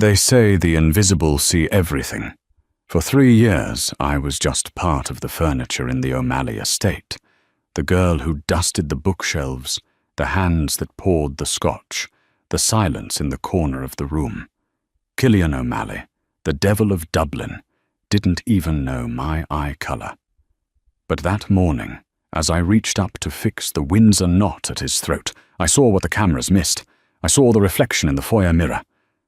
They say the invisible see everything. For 3 years, I was just part of the furniture in the O'Malley estate. The girl who dusted the bookshelves, the hands that poured the scotch, the silence in the corner of the room. Cillian O'Malley, the devil of Dublin, didn't even know my eye colour. But that morning, as I reached up to fix the Windsor knot at his throat, I saw what the cameras missed. I saw the reflection in the foyer mirror.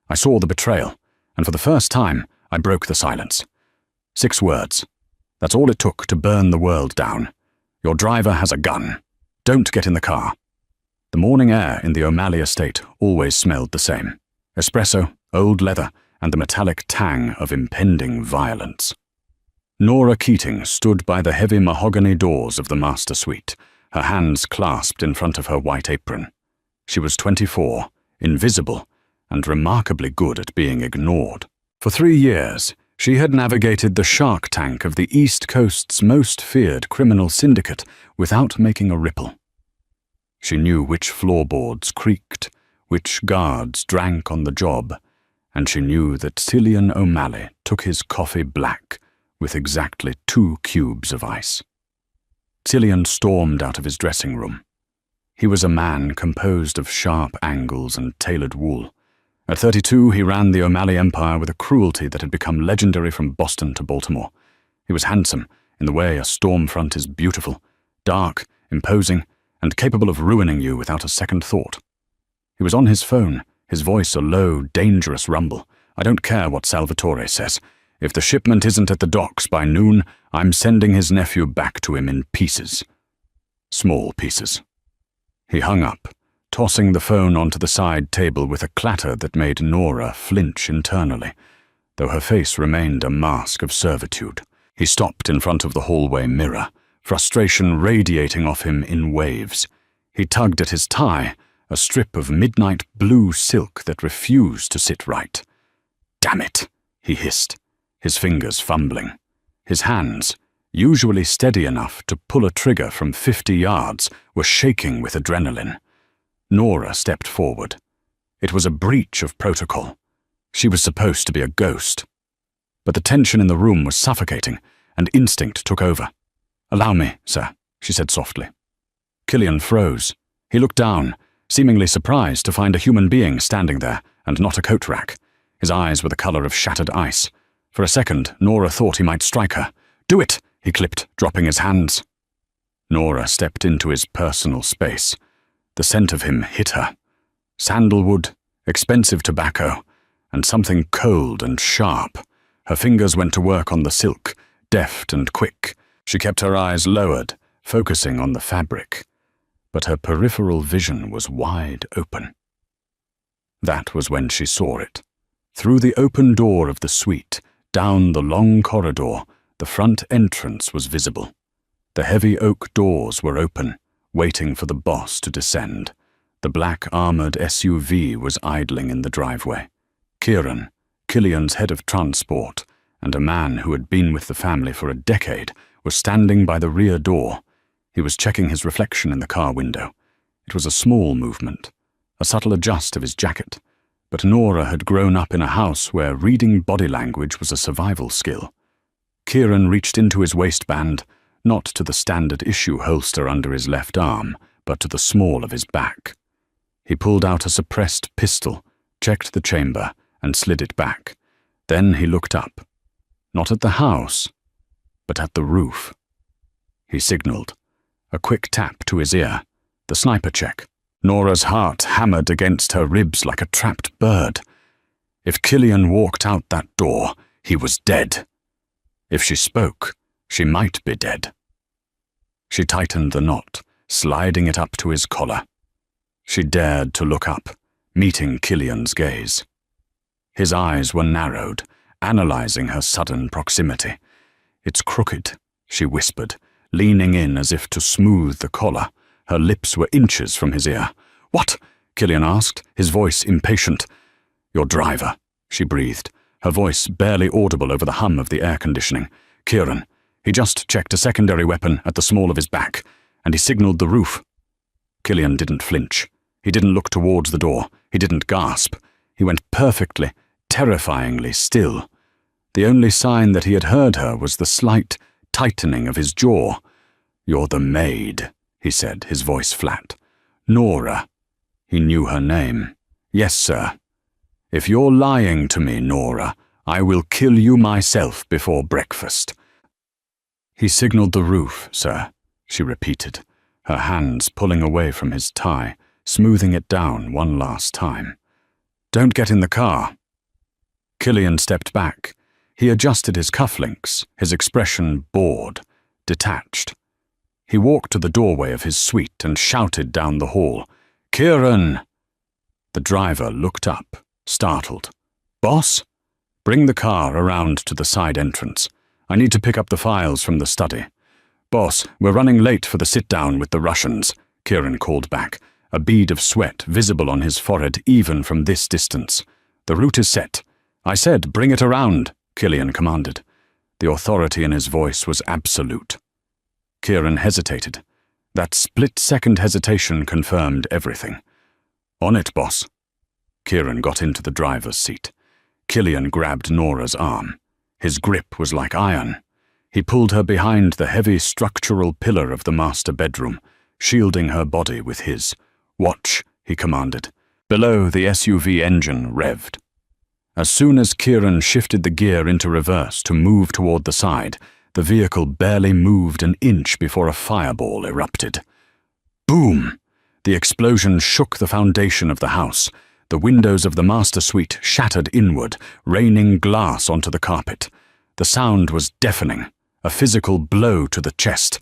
I saw the betrayal, and for the first time, I broke the silence. 6 words. That's all it took to burn the world down. Your driver has a gun. Don't get in the car. The morning air in the O'Malley estate always smelled the same. Espresso, old leather, and the metallic tang of impending violence. Nora Keating stood by the heavy mahogany doors of the master suite, her hands clasped in front of her white apron. She was 24, invisible, and remarkably good at being ignored. For 3 years, she had navigated the shark tank of the East Coast's most feared criminal syndicate without making a ripple. She knew which floorboards creaked, which guards drank on the job, and she knew that Cillian O'Malley took his coffee black with exactly 2 cubes of ice. Cillian stormed out of his dressing room. He was a man composed of sharp angles and tailored wool. At 32, he ran the O'Malley empire with a cruelty that had become legendary from Boston to Baltimore. He was handsome, in the way a storm front is beautiful, dark, imposing, and capable of ruining you without a second thought. He was on his phone, his voice a low, dangerous rumble. I don't care what Salvatore says. If the shipment isn't at the docks by noon, I'm sending his nephew back to him in pieces. Small pieces. He hung up, tossing the phone onto the side table with a clatter that made Nora flinch internally, though her face remained a mask of servitude. He stopped in front of the hallway mirror, frustration radiating off him in waves. He tugged at his tie, a strip of midnight blue silk that refused to sit right. "Damn it," he hissed, his fingers fumbling. His hands, usually steady enough to pull a trigger from 50 yards, were shaking with adrenaline. Nora stepped forward. It was a breach of protocol. She was supposed to be a ghost. But the tension in the room was suffocating, and instinct took over. "Allow me, sir," she said softly. Cillian froze. He looked down, seemingly surprised to find a human being standing there, and not a coat rack. His eyes were the color of shattered ice. For a second, Nora thought he might strike her. "Do it!" he clipped, dropping his hands. Nora stepped into his personal space. The scent of him hit her. Sandalwood, expensive tobacco, and something cold and sharp. Her fingers went to work on the silk, deft and quick. She kept her eyes lowered, focusing on the fabric. But her peripheral vision was wide open. That was when she saw it. Through the open door of the suite, down the long corridor, the front entrance was visible. The heavy oak doors were open, waiting for the boss to descend. The black armored SUV was idling in the driveway. Kieran, Cillian's head of transport, and a man who had been with the family for a decade, was standing by the rear door. He was checking his reflection in the car window. It was a small movement, a subtle adjust of his jacket, but Nora had grown up in a house where reading body language was a survival skill. Kieran reached into his waistband, not to the standard issue holster under his left arm, but to the small of his back. He pulled out a suppressed pistol, checked the chamber, and slid it back. Then he looked up, not at the house, but at the roof. He signaled. A quick tap to his ear. The sniper check. Nora's heart hammered against her ribs like a trapped bird. If Cillian walked out that door, he was dead. If she spoke, she might be dead. She tightened the knot, sliding it up to his collar. She dared to look up, meeting Cillian's gaze. His eyes were narrowed, analyzing her sudden proximity. "It's crooked," she whispered, leaning in as if to smooth the collar. Her lips were inches from his ear. "What?" Cillian asked, his voice impatient. "Your driver," she breathed, her voice barely audible over the hum of the air conditioning. "Kieran. He just checked a secondary weapon at the small of his back, and he signaled the roof." Cillian didn't flinch. He didn't look towards the door. He didn't gasp. He went perfectly, terrifyingly still. The only sign that he had heard her was the slight tightening of his jaw. "You're the maid," he said, his voice flat. "Nora." He knew her name. "Yes, sir." "If you're lying to me, Nora, I will kill you myself before breakfast." "He signaled the roof, sir," she repeated, her hands pulling away from his tie, smoothing it down one last time. "Don't get in the car." Killian stepped back. He adjusted his cufflinks, his expression bored, detached. He walked to the doorway of his suite and shouted down the hall, "Kieran!" The driver looked up, startled. "Boss?" "Bring the car around to the side entrance. I need to pick up the files from the study." "Boss, we're running late for the sit-down with the Russians," Kieran called back, a bead of sweat visible on his forehead even from this distance. "The route is set." "I said, bring it around," Killian commanded. The authority in his voice was absolute. Kieran hesitated. That split-second hesitation confirmed everything. "On it, boss." Kieran got into the driver's seat. Killian grabbed Nora's arm. His grip was like iron. He pulled her behind the heavy structural pillar of the master bedroom, shielding her body with his. "Watch," he commanded. Below, the SUV engine revved. As soon as Kieran shifted the gear into reverse to move toward the side, the vehicle barely moved an inch before a fireball erupted. Boom! The explosion shook the foundation of the house. The windows of the master suite shattered inward, raining glass onto the carpet. The sound was deafening, a physical blow to the chest.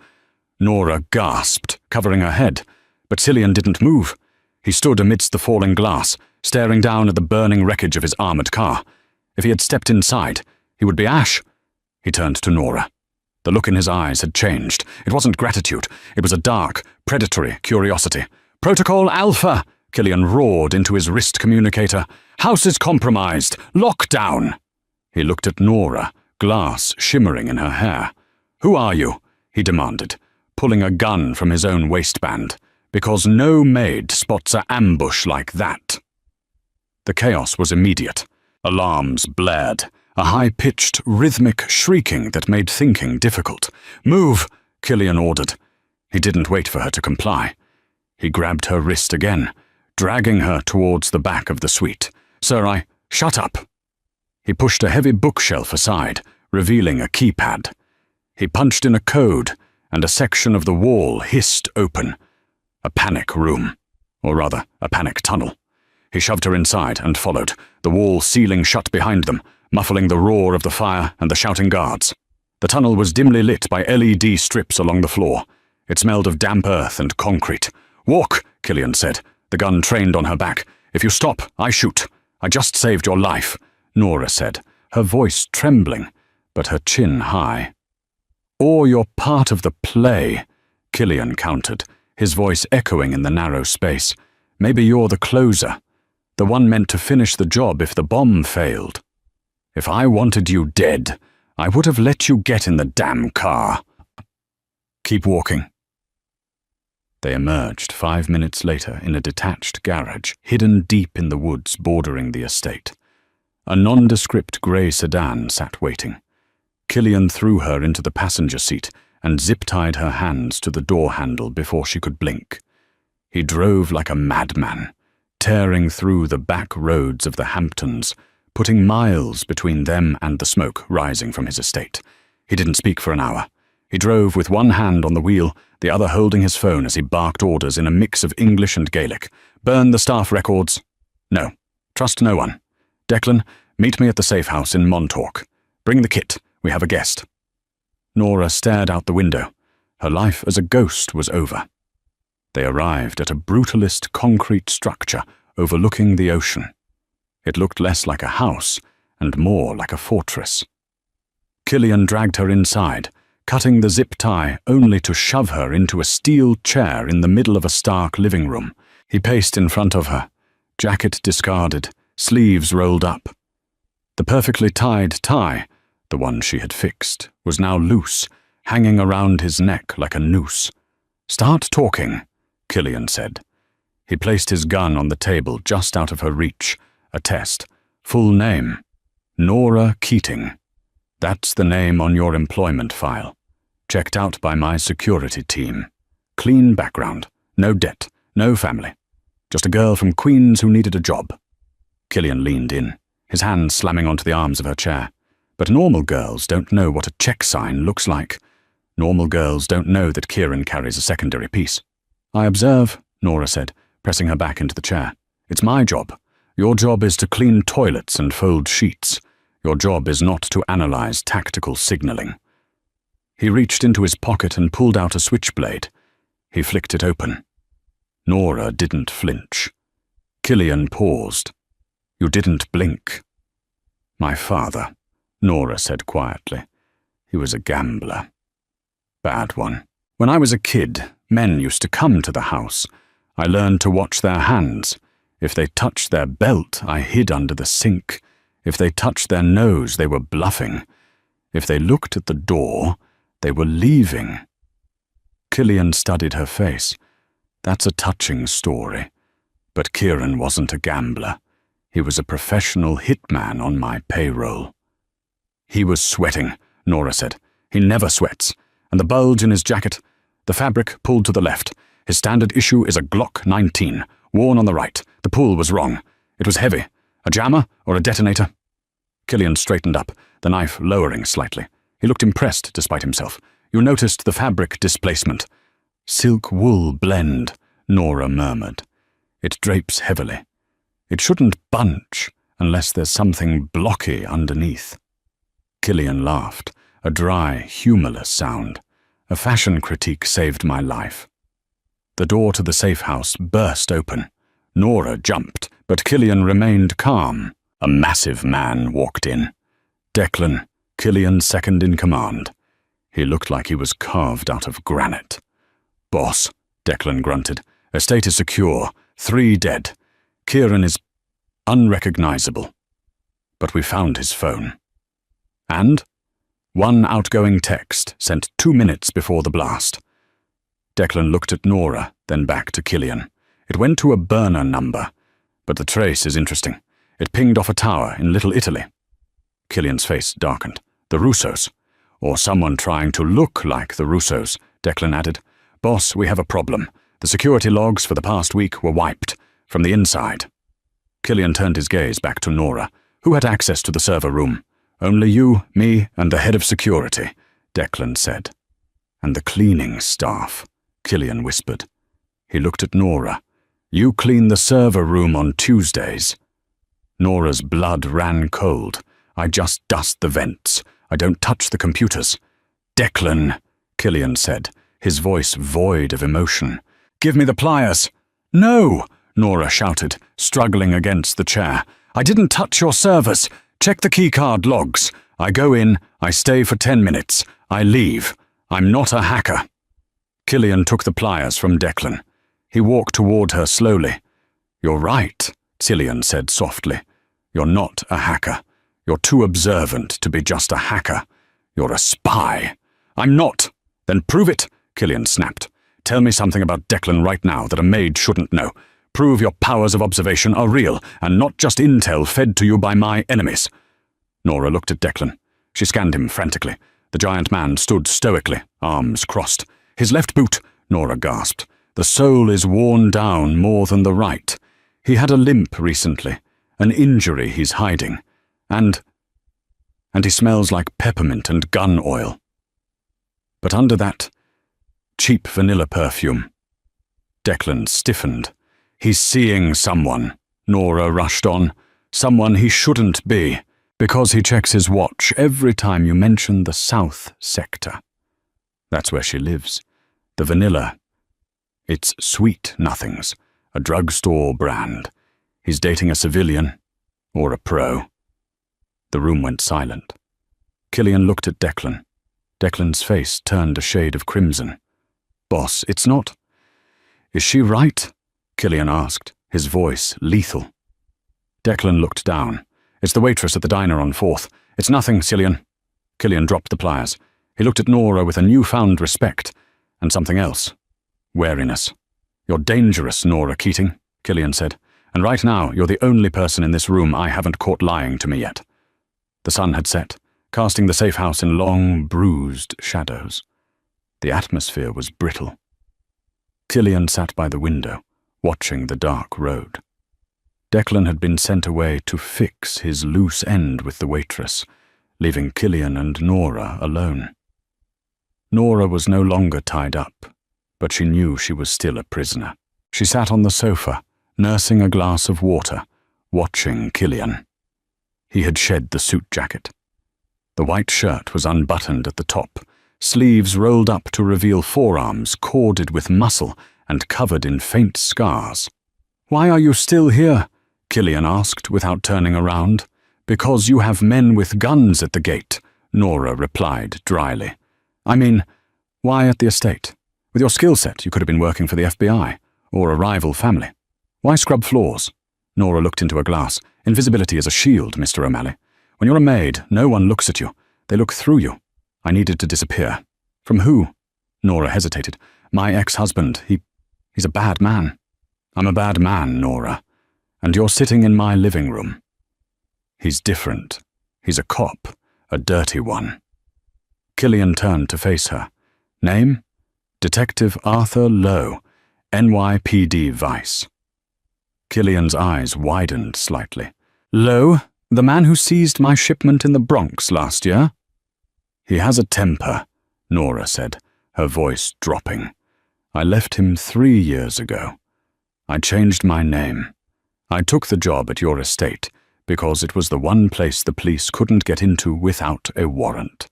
Nora gasped, covering her head, but Cillian didn't move. He stood amidst the falling glass, staring down at the burning wreckage of his armored car. If he had stepped inside, he would be ash. He turned to Nora. The look in his eyes had changed. It wasn't gratitude. It was a dark, predatory curiosity. "Protocol Alpha!" Killian roared into his wrist communicator. "House is compromised! Lockdown!" He looked at Nora, glass shimmering in her hair. "Who are you?" he demanded, pulling a gun from his own waistband. "Because no maid spots an ambush like that." The chaos was immediate. Alarms blared, a high-pitched, rhythmic shrieking that made thinking difficult. "Move!" Killian ordered. He didn't wait for her to comply. He grabbed her wrist again, dragging her towards the back of the suite. "Sir, Shut up!" He pushed a heavy bookshelf aside, revealing a keypad. He punched in a code, and a section of the wall hissed open. A panic room. Or rather, a panic tunnel. He shoved her inside and followed, the wall sealing shut behind them, muffling the roar of the fire and the shouting guards. The tunnel was dimly lit by LED strips along the floor. It smelled of damp earth and concrete. "Walk," Killian said, the gun trained on her back. "If you stop, I shoot. I just saved your life," Nora said, her voice trembling, but her chin high. "Or you're part of the play," Killian countered, his voice echoing in the narrow space. "Maybe you're the closer, the one meant to finish the job if the bomb failed. If I wanted you dead, I would have let you get in the damn car." "Keep walking." They emerged 5 minutes later in a detached garage, hidden deep in the woods bordering the estate. A nondescript grey sedan sat waiting. Killian threw her into the passenger seat and zip-tied her hands to the door handle before she could blink. He drove like a madman, tearing through the back roads of the Hamptons, putting miles between them and the smoke rising from his estate. He didn't speak for an hour. He drove with one hand on the wheel, the other holding his phone as he barked orders in a mix of English and Gaelic. "Burn the staff records." "No. Trust no one." "Declan, meet me at the safe house in Montauk. Bring the kit. We have a guest." Nora stared out the window. Her life as a ghost was over. They arrived at a brutalist concrete structure overlooking the ocean. It looked less like a house and more like a fortress. Killian dragged her inside, cutting the zip tie only to shove her into a steel chair in the middle of a stark living room. He paced in front of her, jacket discarded, sleeves rolled up. The perfectly tied tie, the one she had fixed, was now loose, hanging around his neck like a noose. "Start talking," Killian said. He placed his gun on the table just out of her reach, a test, Full name: Nora Keating. That's the name on your employment file. Checked out by my security team. Clean background, no debt, no family. Just a girl from Queens who needed a job. Killian leaned in, his hand slamming onto the arms of her chair. But normal girls don't know what a check sign looks like. Normal girls don't know that Kieran carries a secondary piece. I observe, Nora said, pressing her back into the chair. It's my job. Your job is to clean toilets and fold sheets. Your job is not to analyze tactical signaling. He reached into his pocket and pulled out a switchblade. He flicked it open. Nora didn't flinch. Killian paused. You didn't blink. My father, Nora said quietly. He was a gambler. Bad one. When I was a kid, men used to come to the house. I learned to watch their hands. If they touched their belt, I hid under the sink. If they touched their nose, they were bluffing. If they looked at the door, they were leaving. Killian studied her face. That's a touching story. But Kieran wasn't a gambler. He was a professional hitman on my payroll. He was sweating, Nora said. He never sweats. And the bulge in his jacket, the fabric pulled to the left. His standard issue is a Glock 19, worn on the right. The pull was wrong. It was heavy. A jammer or a detonator? Killian straightened up, the knife lowering slightly. He looked impressed despite himself. You noticed the fabric displacement. Silk-wool blend, Nora murmured. It drapes heavily. It shouldn't bunch unless there's something blocky underneath. Killian laughed, a dry, humorless sound. A fashion critique saved my life. The door to the safe house burst open. Nora jumped, but Killian remained calm. A massive man walked in. Declan, Killian's second in command. He looked like he was carved out of granite. Boss, Declan grunted. Estate is secure. 3 dead. Kieran is unrecognizable. But we found his phone. And 1 outgoing text sent 2 minutes before the blast. Declan looked at Nora, then back to Killian. It went to a burner number, but the trace is interesting. It pinged off a tower in Little Italy. Killian's face darkened. The Russos. Or someone trying to look like the Russos, Declan added. Boss, we have a problem. The security logs for the past week were wiped, from the inside. Killian turned his gaze back to Nora, who had access to the server room. Only you, me, and the head of security, Declan said. And the cleaning staff, Killian whispered. He looked at Nora. You clean the server room on Tuesdays. Nora's blood ran cold. I just dust the vents. I don't touch the computers. Declan, Killian said, his voice void of emotion. Give me the pliers. No, Nora shouted, struggling against the chair. I didn't touch your servers. Check the keycard logs. I go in, I stay for 10 minutes. I leave. I'm not a hacker. Killian took the pliers from Declan. He walked toward her slowly. You're right, Killian said softly. You're not a hacker. You're too observant to be just a hacker. You're a spy. I'm not. Then prove it, Killian snapped. Tell me something about Declan right now that a maid shouldn't know. Prove your powers of observation are real and not just intel fed to you by my enemies. Nora looked at Declan. She scanned him frantically. The giant man stood stoically, arms crossed. His left boot, Nora gasped. The sole is worn down more than the right. He had a limp recently, an injury he's hiding. And he smells like peppermint and gun oil. But under that, cheap vanilla perfume. Declan stiffened. He's seeing someone, Nora rushed on. Someone he shouldn't be, because he checks his watch every time you mention the South Sector. That's where she lives. The vanilla. It's sweet nothings, a drugstore brand. He's dating a civilian, or a pro. The room went silent. Killian looked at Declan. Declan's face turned a shade of crimson. Boss, it's not. Is she right? Killian asked, his voice lethal. Declan looked down. It's the waitress at the diner on 4th. It's nothing, Killian. Killian dropped the pliers. He looked at Nora with a newfound respect, and something else. Wariness. You're dangerous, Nora Keating, Killian said. And right now, you're the only person in this room I haven't caught lying to me yet." The sun had set, casting the safe house in long, bruised shadows. The atmosphere was brittle. Killian sat by the window, watching the dark road. Declan had been sent away to fix his loose end with the waitress, leaving Killian and Nora alone. Nora was no longer tied up, but she knew she was still a prisoner. She sat on the sofa, nursing a glass of water, watching Killian. He had shed the suit jacket. The white shirt was unbuttoned at the top, sleeves rolled up to reveal forearms corded with muscle and covered in faint scars. "Why are you still here?" Killian asked without turning around. "Because you have men with guns at the gate," Nora replied dryly. "I mean, why at the estate? With your skill set, you could have been working for the FBI, or a rival family. Why scrub floors?" Nora looked into a glass. "Invisibility is a shield, Mr. O'Malley. When you're a maid, no one looks at you. They look through you. I needed to disappear." "From who?" Nora hesitated. "My ex-husband. He's a bad man." "I'm a bad man, Nora. And you're sitting in my living room." "He's different. He's a cop, a dirty one." Killian turned to face her. "Name? Detective Arthur Lowe, NYPD Vice." Killian's eyes widened slightly. "Lowe, the man who seized my shipment in the Bronx last year?" "He has a temper," Nora said, her voice dropping. "I left him 3 years ago. I changed my name. I took the job at your estate because it was the one place the police couldn't get into without a warrant.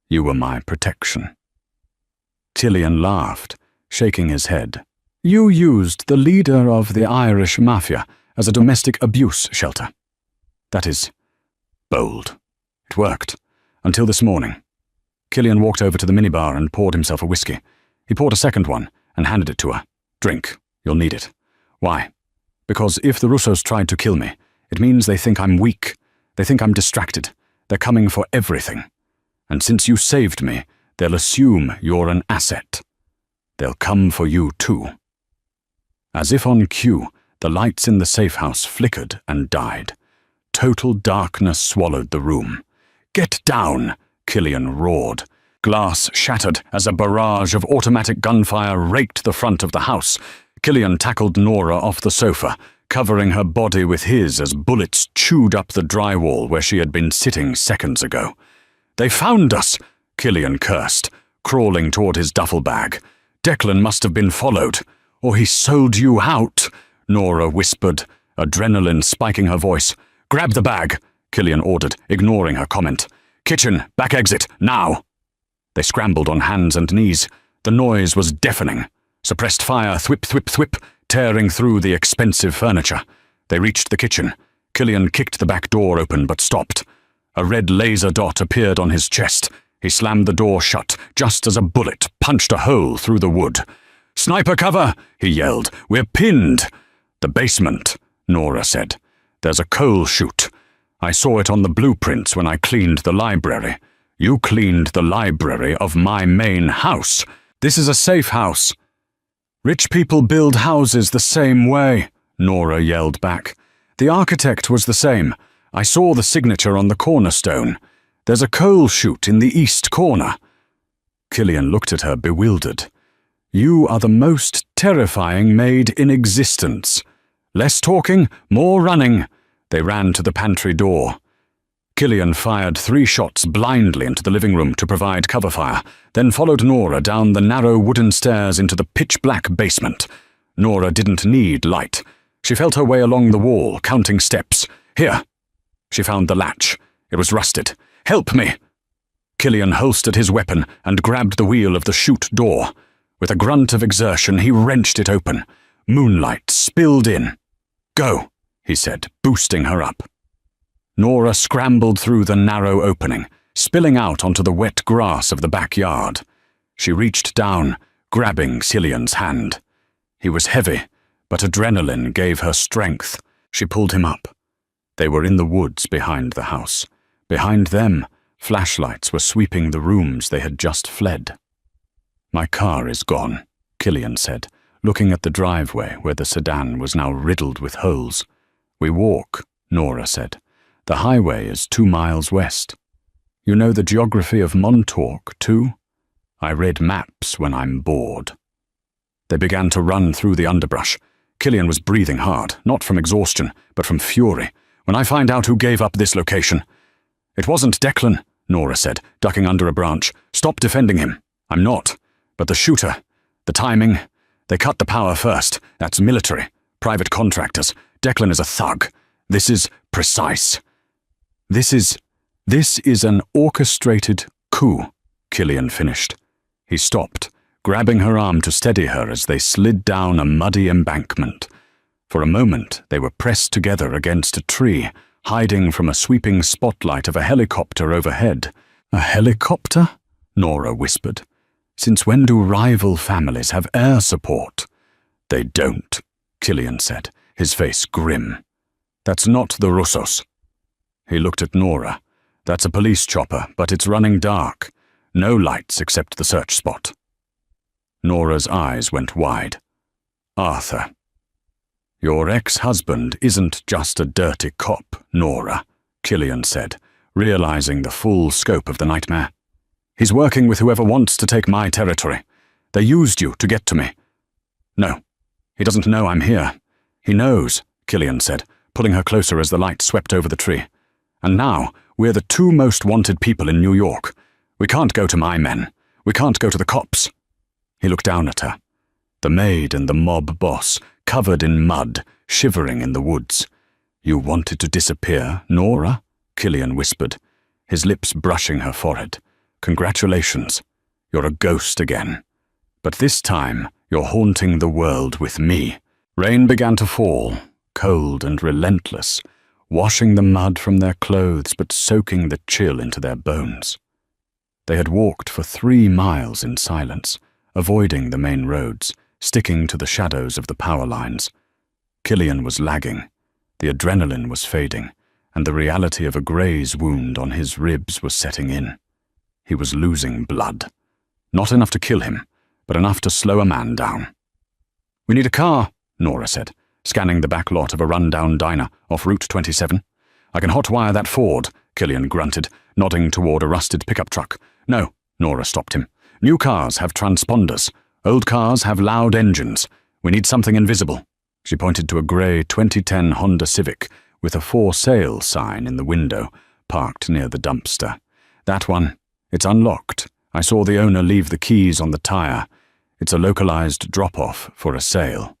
You were my protection." Killian laughed, shaking his head. "You used the leader of the Irish Mafia as a domestic abuse shelter. That is bold. It worked. Until this morning." Killian walked over to the minibar and poured himself a whiskey. He poured a second one and handed it to her. "Drink. You'll need it." "Why?" "Because if the Russos tried to kill me, it means they think I'm weak. They think I'm distracted. They're coming for everything. And since you saved me, they'll assume you're an asset. They'll come for you too." As if on cue, the lights in the safe house flickered and died. Total darkness swallowed the room. "Get down!" Killian roared. Glass shattered as a barrage of automatic gunfire raked the front of the house. Killian tackled Nora off the sofa, covering her body with his as bullets chewed up the drywall where she had been sitting seconds ago. "They found us!" Killian cursed, crawling toward his duffel bag. "Declan must have been followed. Or he sold you out," Nora whispered, adrenaline spiking her voice. "Grab the bag," Killian ordered, ignoring her comment. "Kitchen, back exit, now!" They scrambled on hands and knees. The noise was deafening. Suppressed fire thwip, thwip, thwip, tearing through the expensive furniture. They reached the kitchen. Killian kicked the back door open but stopped. A red laser dot appeared on his chest. He slammed the door shut just as a bullet punched a hole through the wood. "Sniper cover!" he yelled. "We're pinned!" "The basement," Nora said. "There's a coal chute. I saw it on the blueprints when I cleaned the library. You cleaned the library of my main house. This is a safe house." "Rich people build houses the same way," Nora yelled back. "The architect was the same. I saw the signature on the cornerstone. There's a coal chute in the east corner." Killian looked at her bewildered. "You are the most terrifying maid in existence. Less talking, more running." They ran to the pantry door. Killian fired 3 shots blindly into the living room to provide cover fire, then followed Nora down the narrow wooden stairs into the pitch-black basement. Nora didn't need light. She felt her way along the wall, counting steps. "Here." She found the latch. It was rusted. "Help me!" Killian holstered his weapon and grabbed the wheel of the chute door. With a grunt of exertion, he wrenched it open. Moonlight spilled in. "Go," he said, boosting her up. Nora scrambled through the narrow opening, spilling out onto the wet grass of the backyard. She reached down, grabbing Killian's hand. He was heavy, but adrenaline gave her strength. She pulled him up. They were in the woods behind the house. Behind them, flashlights were sweeping the rooms they had just fled. "My car is gone," Killian said, looking at the driveway where the sedan was now riddled with holes. "We walk," Nora said. "The highway is 2 miles west." "You know the geography of Montauk, too?" "I read maps when I'm bored." They began to run through the underbrush. Killian was breathing hard, not from exhaustion, but from fury. "When I find out who gave up this location—" "It wasn't Declan," Nora said, ducking under a branch. "Stop defending him." "I'm not. But the shooter, the timing, they cut the power first. That's military, private contractors. Declan is a thug. This is precise. This is an orchestrated coup," Killian finished. He stopped, grabbing her arm to steady her as they slid down a muddy embankment. For a moment, they were pressed together against a tree, hiding from a sweeping spotlight of a helicopter overhead. "A helicopter?" Nora whispered. "Since when do rival families have air support?" "They don't," Killian said, his face grim. "That's not the Russos." He looked at Nora. "That's a police chopper, but it's running dark. No lights except the search spot." Nora's eyes went wide. "Arthur. Your ex-husband isn't just a dirty cop, Nora," Killian said, realizing the full scope of the nightmare. "He's working with whoever wants to take my territory. They used you to get to me." "No, he doesn't know I'm here." "He knows," Killian said, pulling her closer as the light swept over the tree. "And now, we're the 2 most wanted people in New York. We can't go to my men. We can't go to the cops." He looked down at her. The maid and the mob boss, covered in mud, shivering in the woods. "You wanted to disappear, Nora?" Killian whispered, his lips brushing her forehead. "Congratulations. You're a ghost again. But this time, you're haunting the world with me." Rain began to fall, cold and relentless, washing the mud from their clothes but soaking the chill into their bones. They had walked for 3 miles in silence, avoiding the main roads, sticking to the shadows of the power lines. Killian was lagging. The adrenaline was fading, and the reality of a graze wound on his ribs was setting in. He was losing blood. Not enough to kill him, but enough to slow a man down. "We need a car," Nora said, scanning the back lot of a run-down diner off Route 27. "I can hotwire that Ford," Killian grunted, nodding toward a rusted pickup truck. "No," Nora stopped him. "New cars have transponders. Old cars have loud engines. We need something invisible." She pointed to a grey 2010 Honda Civic with a "for sale" sign in the window, parked near the dumpster. "That one. It's unlocked. I saw the owner leave the keys on the tire. It's a localized drop-off for a sale."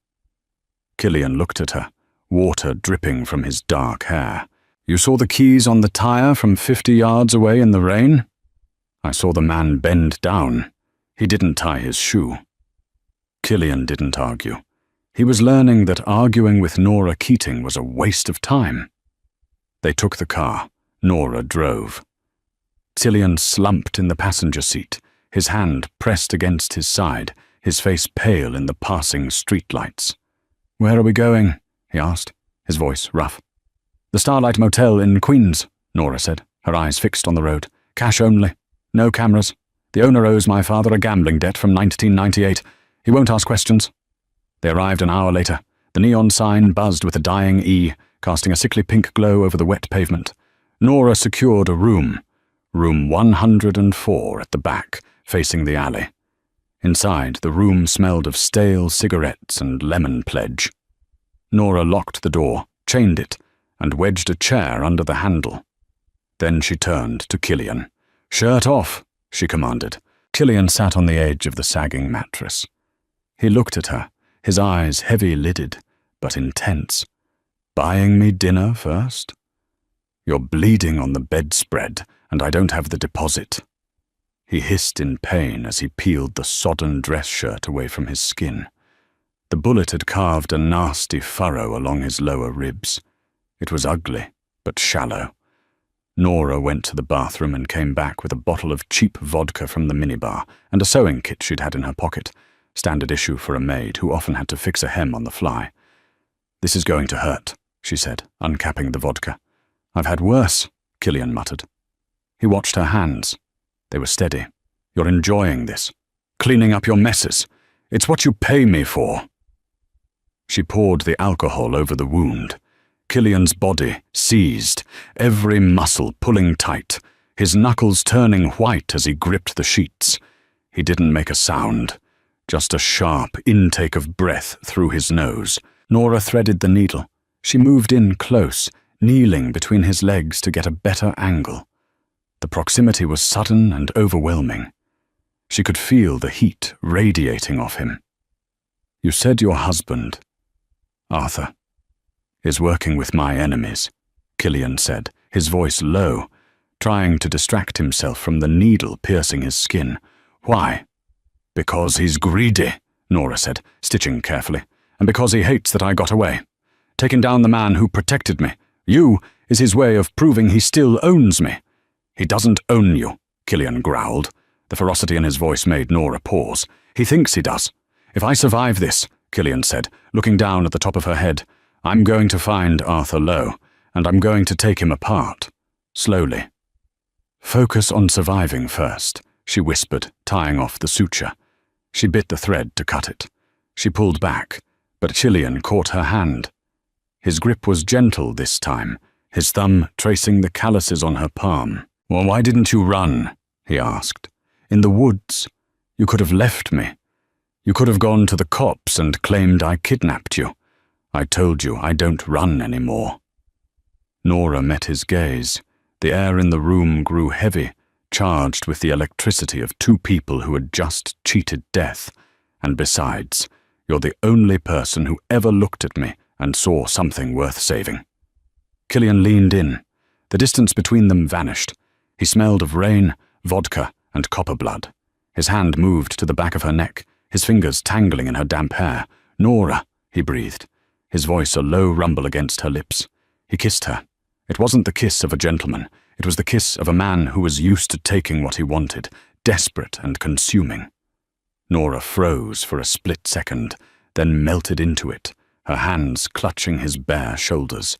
Killian looked at her, water dripping from his dark hair. "You saw the keys on the tire from 50 yards away in the rain?" "I saw the man bend down. He didn't tie his shoe." Killian didn't argue. He was learning that arguing with Nora Keating was a waste of time. They took the car. Nora drove. Killian slumped in the passenger seat, his hand pressed against his side, his face pale in the passing streetlights. "Where are we going?" he asked, his voice rough. "The Starlight Motel in Queens," Nora said, her eyes fixed on the road. "Cash only. No cameras. The owner owes my father a gambling debt from 1998. He won't ask questions." They arrived an hour later. The neon sign buzzed with a dying E, casting a sickly pink glow over the wet pavement. Nora secured a room 104 at the back, facing the alley. Inside, the room smelled of stale cigarettes and lemon pledge. Nora locked the door, chained it, and wedged a chair under the handle. Then she turned to Killian. "Shirt off," she commanded. Killian sat on the edge of the sagging mattress. He looked at her, his eyes heavy-lidded, but intense. "Buying me dinner first?" "You're bleeding on the bedspread, and I don't have the deposit." He hissed in pain as he peeled the sodden dress shirt away from his skin. The bullet had carved a nasty furrow along his lower ribs. It was ugly, but shallow. Nora went to the bathroom and came back with a bottle of cheap vodka from the minibar and a sewing kit she'd had in her pocket, standard issue for a maid who often had to fix a hem on the fly. "This is going to hurt," she said, uncapping the vodka. "I've had worse," Killian muttered. He watched her hands. They were steady. "You're enjoying this. Cleaning up your messes. It's what you pay me for." She poured the alcohol over the wound. Killian's body seized, every muscle pulling tight, his knuckles turning white as he gripped the sheets. He didn't make a sound, just a sharp intake of breath through his nose. Nora threaded the needle. She moved in close, kneeling between his legs to get a better angle. The proximity was sudden and overwhelming. She could feel the heat radiating off him. "You said your husband, Arthur, is working with my enemies," Killian said, his voice low, trying to distract himself from the needle piercing his skin. "Why?" "Because he's greedy," Nora said, stitching carefully, "and because he hates that I got away. Taking down the man who protected me. You is his way of proving he still owns me." "He doesn't own you," Killian growled. The ferocity in his voice made Nora pause. "He thinks he does. If I survive this," Killian said, looking down at the top of her head, "I'm going to find Arthur Lowe, and I'm going to take him apart. Slowly." "Focus on surviving first," she whispered, tying off the suture. She bit the thread to cut it. She pulled back, but Killian caught her hand. His grip was gentle this time, his thumb tracing the calluses on her palm. "Well, why didn't you run?" he asked. "In the woods. You could have left me. You could have gone to the cops and claimed I kidnapped you. I told you I don't run anymore." Nora met his gaze. The air in the room grew heavy, charged with the electricity of two people who had just cheated death. "And besides, you're the only person who ever looked at me and saw something worth saving." Killian leaned in. The distance between them vanished. He smelled of rain, vodka, and copper blood. His hand moved to the back of her neck, his fingers tangling in her damp hair. "Nora," he breathed, his voice a low rumble against her lips. He kissed her. It wasn't the kiss of a gentleman. It was the kiss of a man who was used to taking what he wanted, desperate and consuming. Nora froze for a split second, then melted into it, her hands clutching his bare shoulders.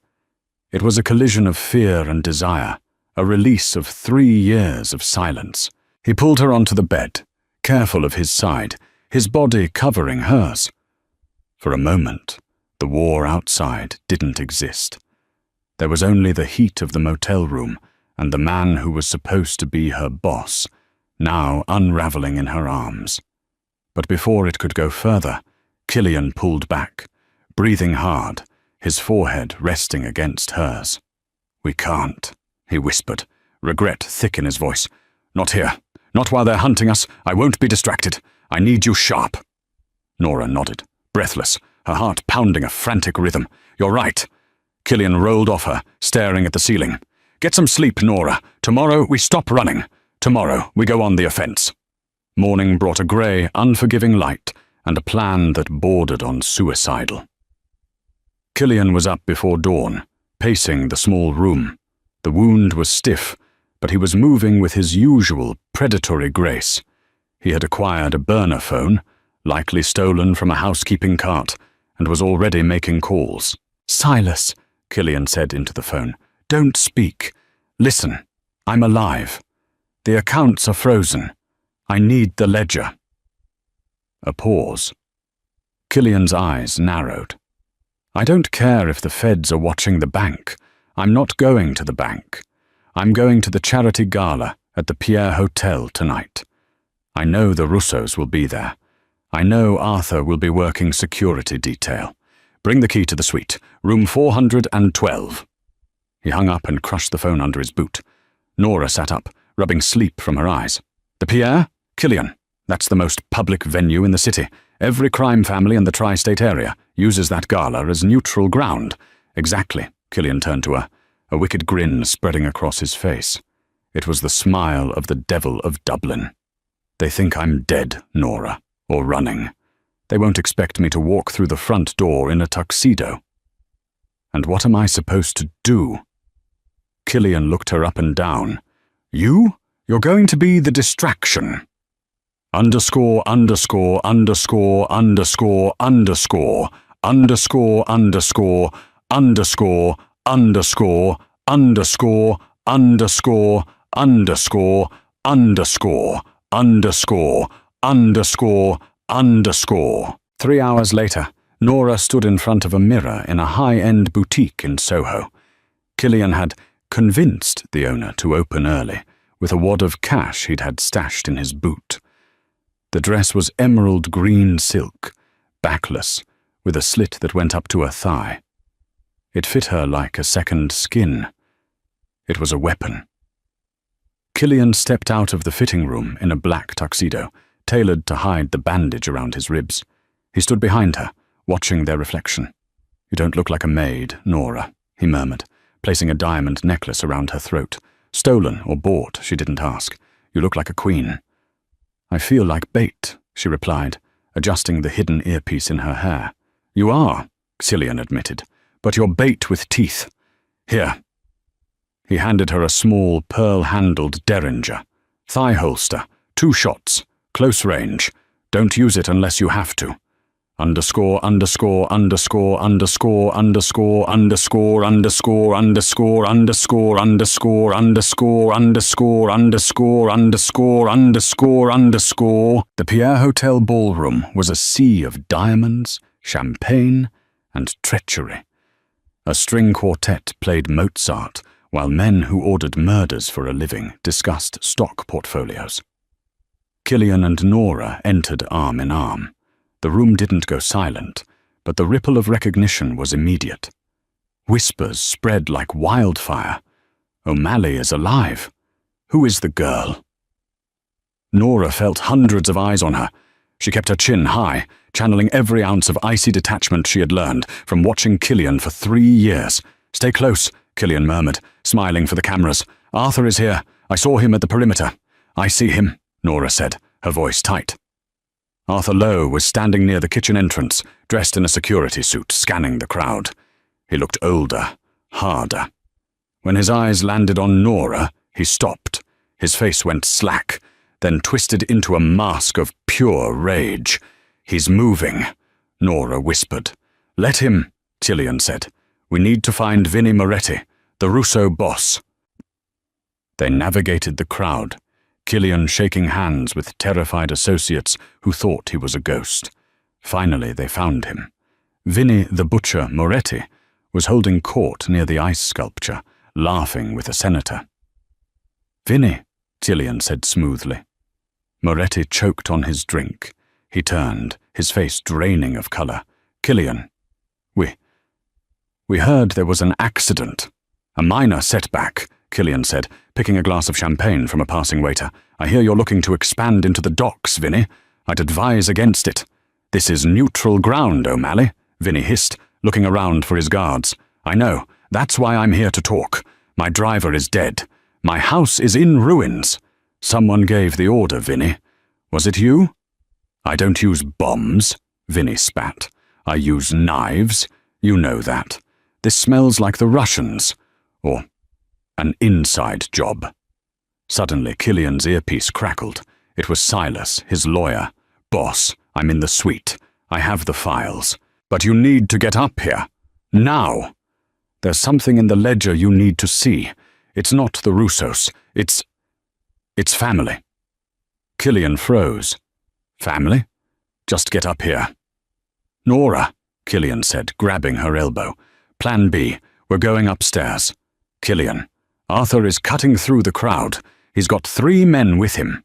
It was a collision of fear and desire, a release of 3 years of silence. He pulled her onto the bed, careful of his side, his body covering hers. For a moment, the war outside didn't exist. There was only the heat of the motel room and the man who was supposed to be her boss, now unraveling in her arms. But before it could go further, Killian pulled back, breathing hard, his forehead resting against hers. "We can't," he whispered, regret thick in his voice. "Not here. Not while they're hunting us. I won't be distracted. I need you sharp." Nora nodded, breathless, her heart pounding a frantic rhythm. "You're right." Killian rolled off her, staring at the ceiling. "Get some sleep, Nora. Tomorrow we stop running. Tomorrow we go on the offense." Morning brought a grey, unforgiving light and a plan that bordered on suicidal. Killian was up before dawn, pacing the small room. The wound was stiff, but he was moving with his usual predatory grace. He had acquired a burner phone, likely stolen from a housekeeping cart, and was already making calls. "Silas," Killian said into the phone, "don't speak. Listen, I'm alive. The accounts are frozen. I need the ledger." A pause. Killian's eyes narrowed. "I don't care if the feds are watching the bank. I'm not going to the bank. I'm going to the charity gala at the Pierre Hotel tonight. I know the Russos will be there. I know Arthur will be working security detail. Bring the key to the suite, room 412. He hung up and crushed the phone under his boot. Nora sat up, rubbing sleep from her eyes. "The Pierre? Killian. That's the most public venue in the city. Every crime family in the tri-state area uses that gala as neutral ground." "Exactly," Killian turned to her, a wicked grin spreading across his face. It was the smile of the devil of Dublin. "They think I'm dead, Nora, or running. They won't expect me to walk through the front door in a tuxedo. And what am I supposed to do?" Killian looked her up and down. "You're going to be the distraction. Underscore, underscore, underscore, underscore, underscore, underscore, underscore, underscore, underscore, underscore, underscore, underscore, underscore, underscore, underscore, Underscore. 3 hours later, Nora stood in front of a mirror in a high-end boutique in Soho. Killian had convinced the owner to open early, with a wad of cash he'd had stashed in his boot. The dress was emerald green silk, backless, with a slit that went up to her thigh. It fit her like a second skin. It was a weapon. Killian stepped out of the fitting room in a black tuxedo, tailored to hide the bandage around his ribs. He stood behind her, watching their reflection. "You don't look like a maid, Nora," he murmured, placing a diamond necklace around her throat. "Stolen or bought, she didn't ask. You look like a queen." "I feel like bait," she replied, adjusting the hidden earpiece in her hair. "You are," Killian admitted, "but you're bait with teeth. Here." He handed her a small, pearl-handled derringer. "Thigh holster, 2 shots, close range. Don't use it unless you have to. Underscore, underscore, underscore, underscore, underscore, underscore, underscore, underscore, underscore, underscore, underscore, underscore, underscore, underscore, underscore, underscore." The Pierre Hotel ballroom was a sea of diamonds, champagne, and treachery. A string quartet played Mozart, while men who ordered murders for a living discussed stock portfolios. Killian and Nora entered arm in arm. The room didn't go silent, but the ripple of recognition was immediate. Whispers spread like wildfire. "O'Malley is alive. Who is the girl?" Nora felt hundreds of eyes on her. She kept her chin high, channeling every ounce of icy detachment she had learned from watching Killian for 3 years. "Stay close," Killian murmured, smiling for the cameras. "Arthur is here. I saw him at the perimeter." "I see him," Nora said, her voice tight. Arthur Lowe was standing near the kitchen entrance, dressed in a security suit, scanning the crowd. He looked older, harder. When his eyes landed on Nora, he stopped. His face went slack, then twisted into a mask of pure rage. "He's moving," Nora whispered. "Let him," Killian said. "We need to find Vinnie Moretti, the Russo boss." They navigated the crowd, Killian shaking hands with terrified associates who thought he was a ghost. Finally, they found him. Vinnie the Butcher Moretti was holding court near the ice sculpture, laughing with a senator. "Vinnie," Killian said smoothly. Moretti choked on his drink. He turned, his face draining of color. "Killian, we heard there was an accident." "A minor setback," Killian said, picking a glass of champagne from a passing waiter. "I hear you're looking to expand into the docks, Vinnie. I'd advise against it." "This is neutral ground, O'Malley," Vinnie hissed, looking around for his guards. "I know. That's why I'm here to talk. My driver is dead. My house is in ruins. Someone gave the order, Vinnie. Was it you?" "I don't use bombs," Vinnie spat. "I use knives. You know that. This smells like the Russians. Or an inside job." Suddenly, Killian's earpiece crackled. It was Silas, his lawyer. "Boss, I'm in the suite. I have the files. But you need to get up here. Now. There's something in the ledger you need to see. It's not the Russos. It's family." Killian froze. "Family? Just get up here." "Nora," Killian said, grabbing her elbow. "Plan B. We're going upstairs." "Killian, Arthur is cutting through the crowd. He's got 3 men with him.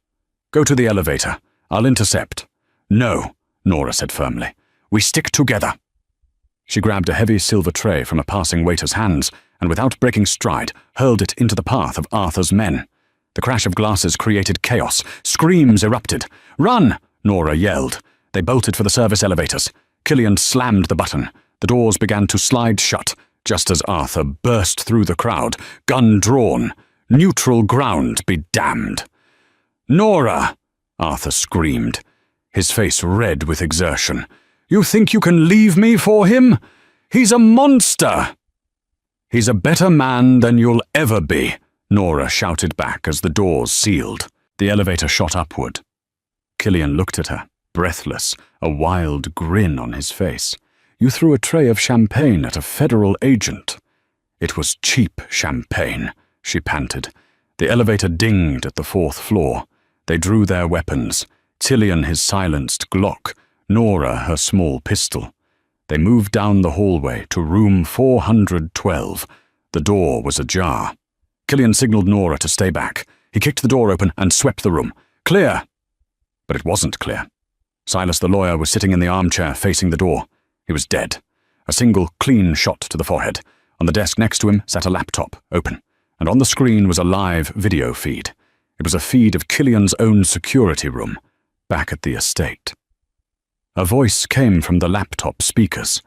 Go to the elevator. I'll intercept." "No," Nora said firmly. "We stick together." She grabbed a heavy silver tray from a passing waiter's hands and, without breaking stride, hurled it into the path of Arthur's men. The crash of glasses created chaos. Screams erupted. "Run!" Nora yelled. They bolted for the service elevators. Killian slammed the button. The doors began to slide shut, just as Arthur burst through the crowd, gun drawn. Neutral ground be damned. "Nora!" Arthur screamed, his face red with exertion. "You think you can leave me for him? He's a monster!" "He's a better man than you'll ever be," Nora shouted back as the doors sealed. The elevator shot upward. Killian looked at her, breathless, a wild grin on his face. "You threw a tray of champagne at a federal agent." "It was cheap champagne," she panted. The elevator dinged at the 4th floor. They drew their weapons. Cillian his silenced Glock, Nora her small pistol. They moved down the hallway to room 412. The door was ajar. Cillian signaled Nora to stay back. He kicked the door open and swept the room. Clear! But it wasn't clear. Silas the lawyer was sitting in the armchair facing the door. He was dead. A single clean shot to the forehead. On the desk next to him sat a laptop, open, and on the screen was a live video feed. It was a feed of Cillian's own security room, back at the estate. A voice came from the laptop speakers.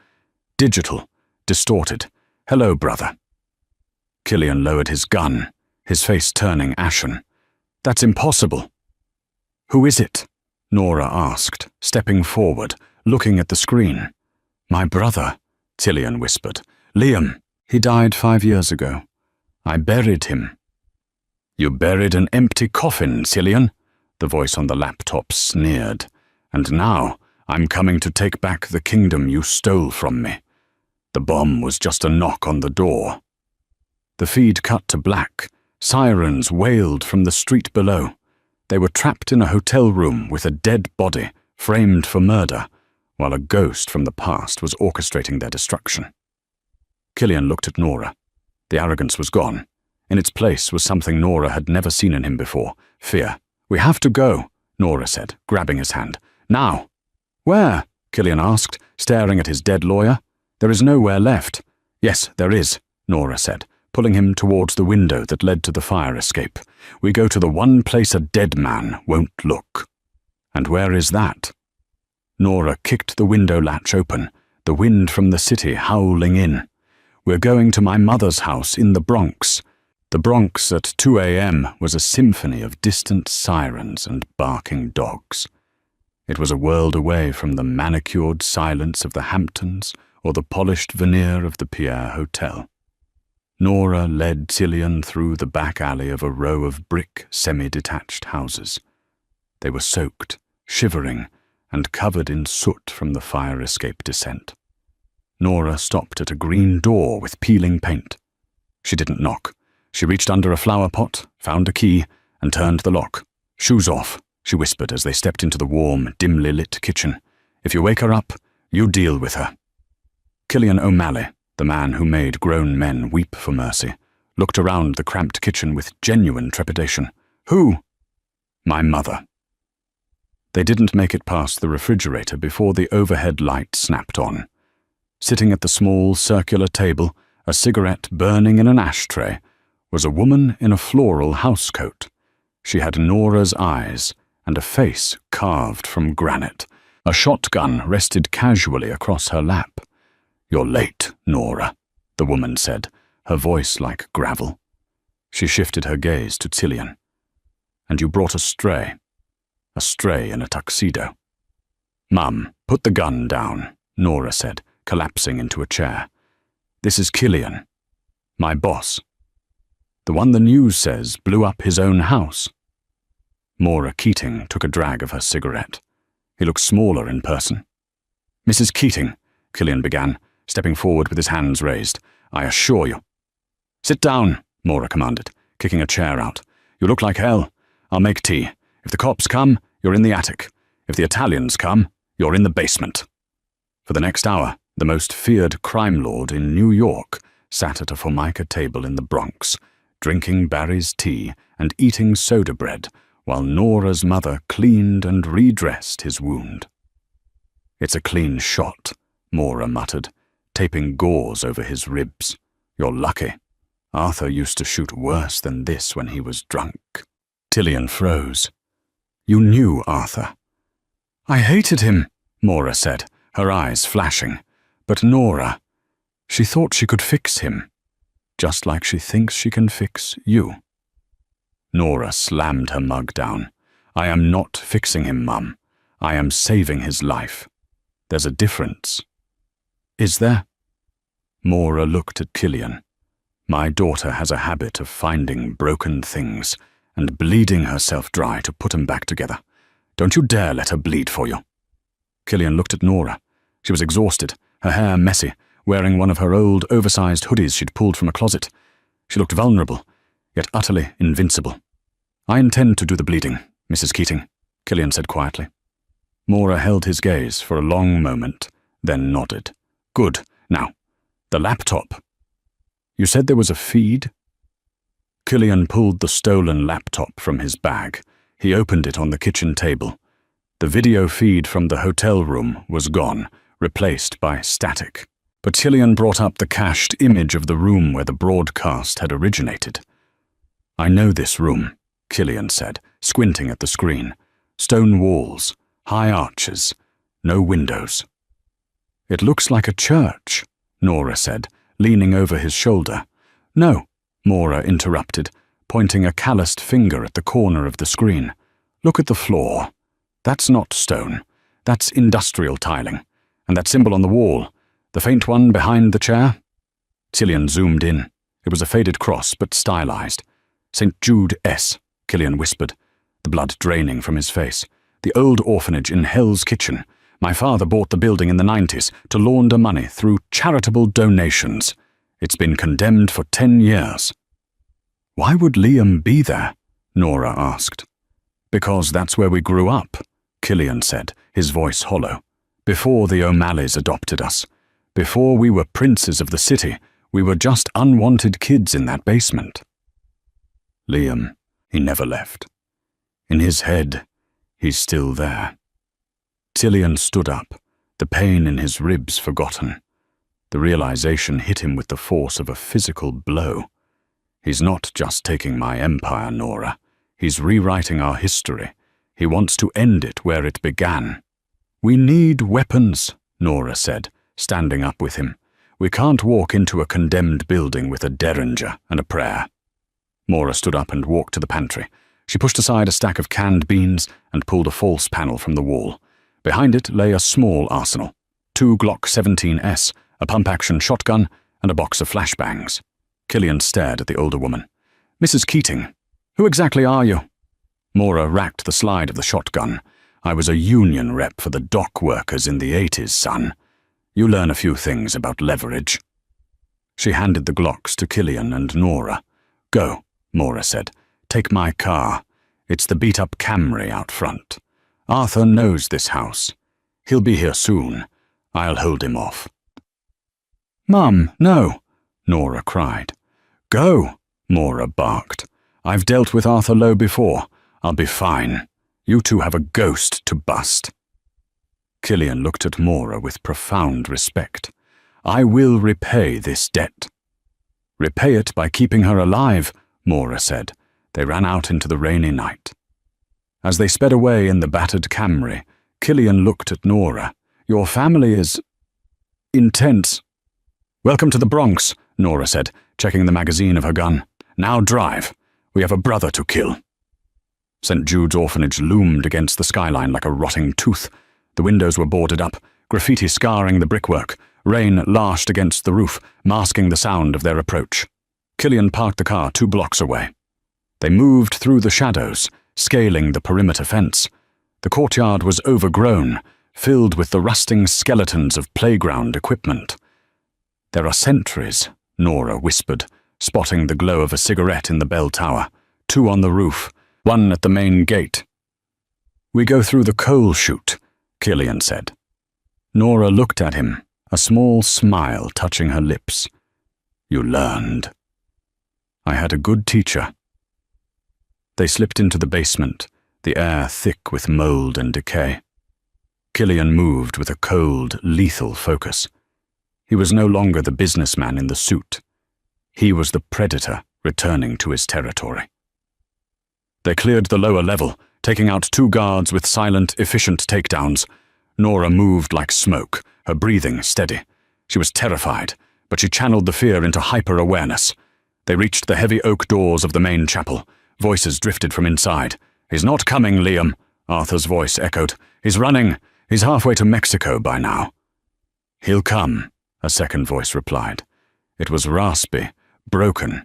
Digital, distorted. "Hello, brother." Cillian lowered his gun, his face turning ashen. "That's impossible." "Who is it?" Nora asked, stepping forward, looking at the screen. "My brother," Cillian whispered. "Liam. He died 5 years ago. I buried him." "You buried an empty coffin, Cillian," the voice on the laptop sneered. "And now I'm coming to take back the kingdom you stole from me. The bomb was just a knock on the door." The feed cut to black. Sirens wailed from the street below. They were trapped in a hotel room with a dead body, framed for murder, while a ghost from the past was orchestrating their destruction. Cillian looked at Nora. The arrogance was gone. In its place was something Nora had never seen in him before, fear. "We have to go," Nora said, grabbing his hand. "Now." "Where?" Cillian asked, staring at his dead lawyer. "There is nowhere left." "Yes, there is," Nora said, pulling him towards the window that led to the fire escape. "We go to the one place a dead man won't look." "And where is that?" Nora kicked the window latch open, the wind from the city howling in. "We're going to my mother's house in the Bronx." The Bronx at 2 a.m. was a symphony of distant sirens and barking dogs. It was a world away from the manicured silence of the Hamptons or the polished veneer of the Pierre Hotel. Nora led Cillian through the back alley of a row of brick, semi-detached houses. They were soaked, shivering, and covered in soot from the fire escape descent. Nora stopped at a green door with peeling paint. She didn't knock. She reached under a flower pot, found a key, and turned the lock. "Shoes off," she whispered as they stepped into the warm, dimly lit kitchen. "If you wake her up, you deal with her." Cillian O'Malley, the man who made grown men weep for mercy, looked around the cramped kitchen with genuine trepidation. "Who?" "My mother." They didn't make it past the refrigerator before the overhead light snapped on. Sitting at the small circular table, a cigarette burning in an ashtray, was a woman in a floral housecoat. She had Nora's eyes and a face carved from granite. A shotgun rested casually across her lap. "You're late, Nora," the woman said, her voice like gravel. She shifted her gaze to Cillian. "And you brought a stray in a tuxedo." "Mum, put the gun down," Nora said, collapsing into a chair. "This is Cillian, my boss. The one the news says blew up his own house." Maura Keating took a drag of her cigarette. He looked smaller in person. "Mrs. Keating," Cillian began, stepping forward with his hands raised, "I assure you—" "Sit down," Maura commanded, kicking a chair out. "You look like hell. I'll make tea. If the cops come, you're in the attic. If the Italians come, you're in the basement." For the next hour, the most feared crime lord in New York sat at a formica table in the Bronx, drinking Barry's tea and eating soda bread, while Nora's mother cleaned and redressed his wound. "It's a clean shot," Maura muttered, taping gauze over his ribs. "You're lucky. Arthur used to shoot worse than this when he was drunk." Cillian froze. "You knew Arthur?" "I hated him," Maura said, her eyes flashing. "But Nora, she thought she could fix him, just like she thinks she can fix you." Nora slammed her mug down. "I am not fixing him, Mum. I am saving his life. There's a difference." "Is there?" Maura looked at Cillian. "My daughter has a habit of finding broken things and bleeding herself dry to put 'em back together. Don't you dare let her bleed for you." Cillian looked at Nora. She was exhausted, her hair messy, wearing one of her old, oversized hoodies she'd pulled from a closet. She looked vulnerable, yet utterly invincible. "I intend to do the bleeding, Mrs. Keating," Killian said quietly. Mora held his gaze for a long moment, then nodded. Good. Now, the laptop. You said there was a feed? Killian pulled the stolen laptop from his bag. He opened it on the kitchen table. The video feed from the hotel room was gone, replaced by static. But Killian brought up the cached image of the room where the broadcast had originated. I know this room, Killian said, squinting at the screen. Stone walls, high arches, no windows. It looks like a church, Nora said, leaning over his shoulder. No, Mora interrupted, pointing a calloused finger at the corner of the screen. Look at the floor. That's not stone. That's industrial tiling. And that symbol on the wall, the faint one behind the chair? Killian zoomed in. It was a faded cross, but stylized. St. Jude S., Killian whispered, the blood draining from his face. The old orphanage in Hell's Kitchen. My father bought the building in the 90s to launder money through charitable donations. It's been condemned for 10 years. Why would Liam be there? Nora asked. Because that's where we grew up, Killian said, his voice hollow. Before the O'Malleys adopted us. Before we were princes of the city, we were just unwanted kids in that basement. Liam, he never left. In his head, he's still there. Killian stood up, the pain in his ribs forgotten. The realization hit him with the force of a physical blow. He's not just taking my empire, Nora. He's rewriting our history. He wants to end it where it began. We need weapons, Nora said, standing up with him. We can't walk into a condemned building with a derringer and a prayer. Mora stood up and walked to the pantry. She pushed aside a stack of canned beans and pulled a false panel from the wall. Behind it lay a small arsenal, 2 Glock 17s, a pump-action shotgun, and a box of flashbangs. Killian stared at the older woman. Mrs. Keating, who exactly are you? Mora racked the slide of the shotgun. I was a union rep for the dock workers in the 80s, son. You learn a few things about leverage. She handed the Glocks to Killian and Nora. Go, Mora said. Take my car. It's the beat-up Camry out front. Arthur knows this house. He'll be here soon. I'll hold him off. Mum, no, Nora cried. Go, Mora barked. I've dealt with Arthur Lowe before. I'll be fine. You two have a ghost to bust. Killian looked at Mora with profound respect. I will repay this debt. Repay it by keeping her alive, Mora said. They ran out into the rainy night. As they sped away in the battered Camry, Killian looked at Nora. Your family is intense. Welcome to the Bronx, Nora said, checking the magazine of her gun. Now drive. We have a brother to kill. St. Jude's orphanage loomed against the skyline like a rotting tooth. The windows were boarded up, graffiti scarring the brickwork. Rain lashed against the roof, masking the sound of their approach. Killian parked the car 2 blocks away. They moved through the shadows, scaling the perimeter fence. The courtyard was overgrown, filled with the rusting skeletons of playground equipment. There are sentries, Nora whispered, spotting the glow of a cigarette in the bell tower. 2 on the roof, 1 at the main gate. We go through the coal chute, Killian said. Nora looked at him, a small smile touching her lips. You learned. I had a good teacher. They slipped into the basement, the air thick with mold and decay. Killian moved with a cold, lethal focus. He was no longer the businessman in the suit. He was the predator returning to his territory. They cleared the lower level, taking out 2 guards with silent, efficient takedowns. Nora moved like smoke, her breathing steady. She was terrified, but she channeled the fear into hyper-awareness. They reached the heavy oak doors of the main chapel. Voices drifted from inside. He's not coming, Liam, Arthur's voice echoed. He's running. He's halfway to Mexico by now. He'll come, a second voice replied. It was raspy, broken,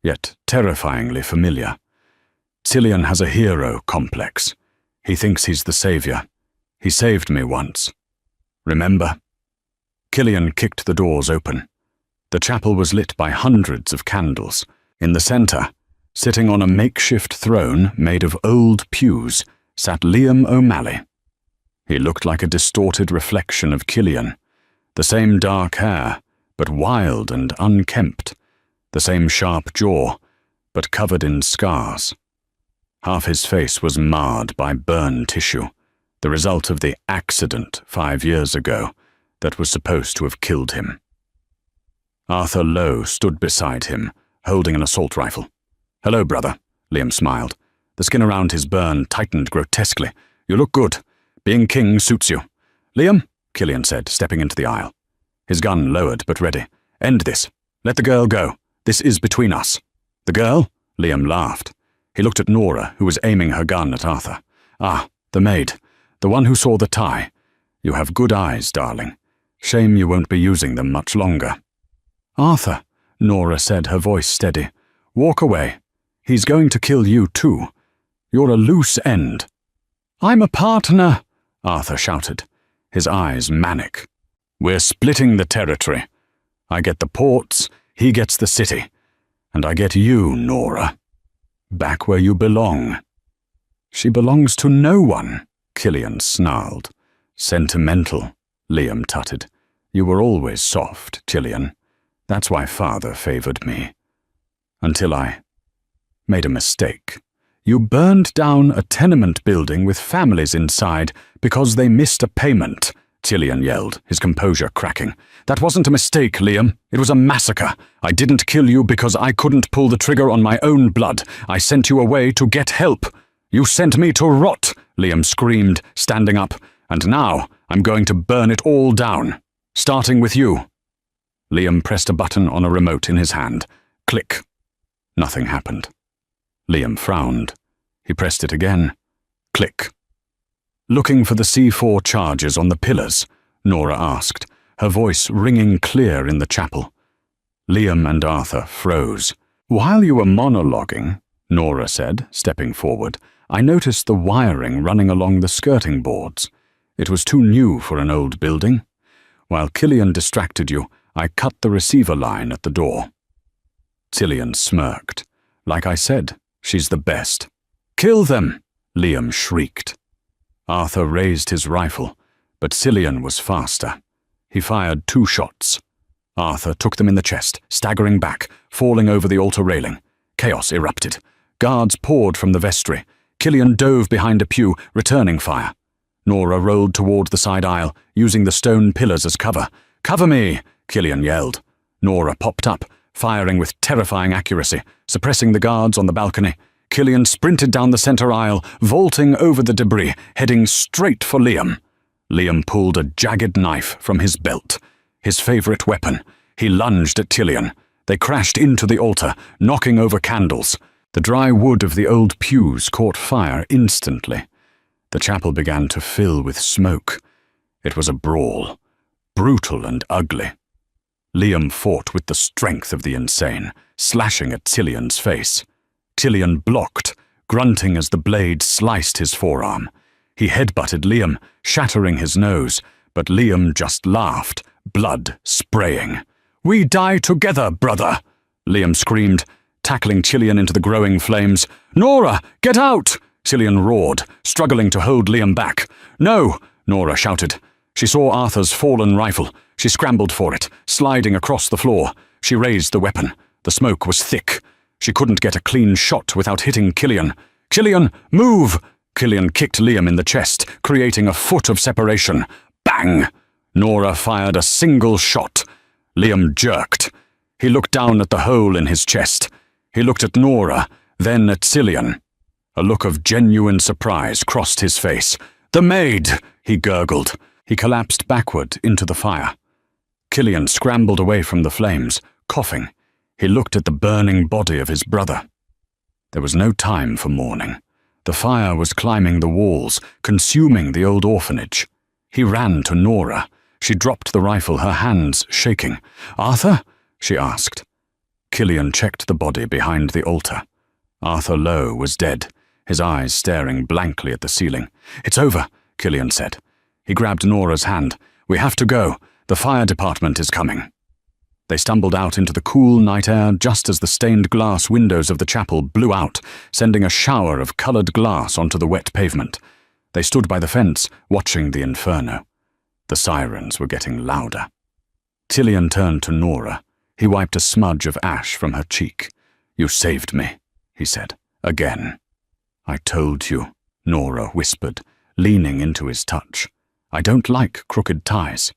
yet terrifyingly familiar. Killian has a hero complex. He thinks he's the savior. He saved me once. Remember? Killian kicked the doors open. The chapel was lit by hundreds of candles. In the center, sitting on a makeshift throne made of old pews, sat Liam O'Malley. He looked like a distorted reflection of Cillian. The same dark hair, but wild and unkempt. The same sharp jaw, but covered in scars. Half his face was marred by burn tissue, the result of the accident 5 years ago that was supposed to have killed him. Arthur Lowe stood beside him, holding an assault rifle. "Hello, brother," Liam smiled. The skin around his burn tightened grotesquely. "You look good. Being king suits you." "Liam," Cillian said, stepping into the aisle. His gun lowered but ready. "End this. Let the girl go. This is between us." "The girl?" Liam laughed. He looked at Nora, who was aiming her gun at Arthur. "Ah, the maid. The one who saw the tie. You have good eyes, darling. Shame you won't be using them much longer." "Arthur," Nora said, her voice steady. "Walk away. He's going to kill you too. You're a loose end." "I'm a partner," Arthur shouted, his eyes manic. "We're splitting the territory. I get the ports, he gets the city. And I get you, Nora. Back where you belong." "She belongs to no one," Cillian snarled. "Sentimental," Liam tutted. "You were always soft, Cillian. That's why Father favored me. Until I made a mistake. You burned down a tenement building with families inside because they missed a payment," Cillian yelled, his composure cracking. "That wasn't a mistake, Liam. It was a massacre. I didn't kill you because I couldn't pull the trigger on my own blood. I sent you away to get help. You sent me to rot," Liam screamed, standing up. "And now I'm going to burn it all down. Starting with you." Liam pressed a button on a remote in his hand. Click. Nothing happened. Liam frowned. He pressed it again. Click. "Looking for the C4 charges on the pillars?" Nora asked, her voice ringing clear in the chapel. Liam and Arthur froze. "While you were monologuing," Nora said, stepping forward, "I noticed the wiring running along the skirting boards. It was too new for an old building. While Cillian distracted you, I cut the receiver line at the door." Cillian smirked. "Like I said, she's the best." "Kill them!" Liam shrieked. Arthur raised his rifle, but Cillian was faster. He fired 2 shots. Arthur took them in the chest, staggering back, falling over the altar railing. Chaos erupted. Guards poured from the vestry. Cillian dove behind a pew, returning fire. Nora rolled toward the side aisle, using the stone pillars as cover. "Cover me!" Cillian yelled. Nora popped up, firing with terrifying accuracy, suppressing the guards on the balcony. Cillian sprinted down the center aisle, vaulting over the debris, heading straight for Liam. Liam pulled a jagged knife from his belt, his favorite weapon. He lunged at Cillian. They crashed into the altar, knocking over candles. The dry wood of the old pews caught fire instantly. The chapel began to fill with smoke. It was a brawl, brutal and ugly. Liam fought with the strength of the insane, slashing at Cillian's face. Cillian blocked, grunting as the blade sliced his forearm. He headbutted Liam, shattering his nose, but Liam just laughed, blood spraying. "We die together, brother!" Liam screamed, tackling Cillian into the growing flames. "Nora, get out!" Cillian roared, struggling to hold Liam back. "No!" Nora shouted. She saw Arthur's fallen rifle. She scrambled for it, sliding across the floor. She raised the weapon. The smoke was thick. She couldn't get a clean shot without hitting Cillian. "Cillian, move!" Cillian kicked Liam in the chest, creating a foot of separation. Bang! Nora fired a single shot. Liam jerked. He looked down at the hole in his chest. He looked at Nora, then at Cillian. A look of genuine surprise crossed his face. "The maid!" he gurgled. He collapsed backward into the fire. Cillian scrambled away from the flames, coughing. He looked at the burning body of his brother. There was no time for mourning. The fire was climbing the walls, consuming the old orphanage. He ran to Nora. She dropped the rifle, her hands shaking. "Arthur?" she asked. Cillian checked the body behind the altar. Arthur Lowe was dead, his eyes staring blankly at the ceiling. "It's over," Cillian said. He grabbed Nora's hand. "We have to go. The fire department is coming." They stumbled out into the cool night air just as the stained glass windows of the chapel blew out, sending a shower of coloured glass onto the wet pavement. They stood by the fence, watching the inferno. The sirens were getting louder. Cillian turned to Nora. He wiped a smudge of ash from her cheek. "You saved me," he said, again. "I told you," Nora whispered, leaning into his touch. "I don't like crooked ties,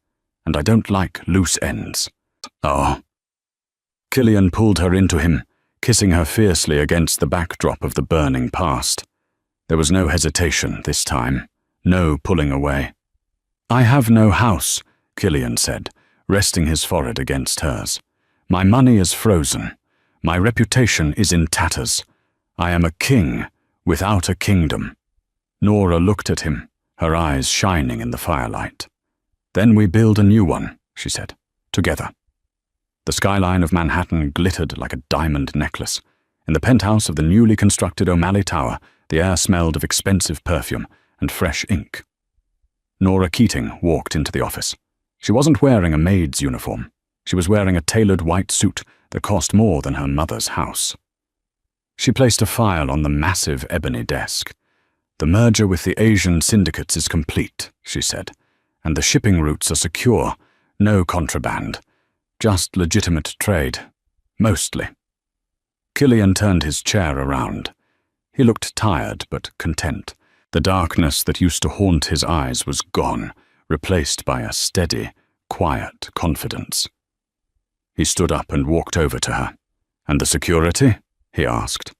and I don't like loose ends." "Oh." Cillian pulled her into him, kissing her fiercely against the backdrop of the burning past. There was no hesitation this time, no pulling away. "I have no house," Cillian said, resting his forehead against hers. "My money is frozen. My reputation is in tatters. I am a king without a kingdom." Nora looked at him, her eyes shining in the firelight. "Then we build a new one," she said, "together." The skyline of Manhattan glittered like a diamond necklace. In the penthouse of the newly constructed O'Malley Tower, the air smelled of expensive perfume and fresh ink. Nora Keating walked into the office. She wasn't wearing a maid's uniform. She was wearing a tailored white suit that cost more than her mother's house. She placed a file on the massive ebony desk. "The merger with the Asian syndicates is complete," she said, "and the shipping routes are secure. No contraband. Just legitimate trade. Mostly." Cillian turned his chair around. He looked tired but content. The darkness that used to haunt his eyes was gone, replaced by a steady, quiet confidence. He stood up and walked over to her. "And the security?" he asked.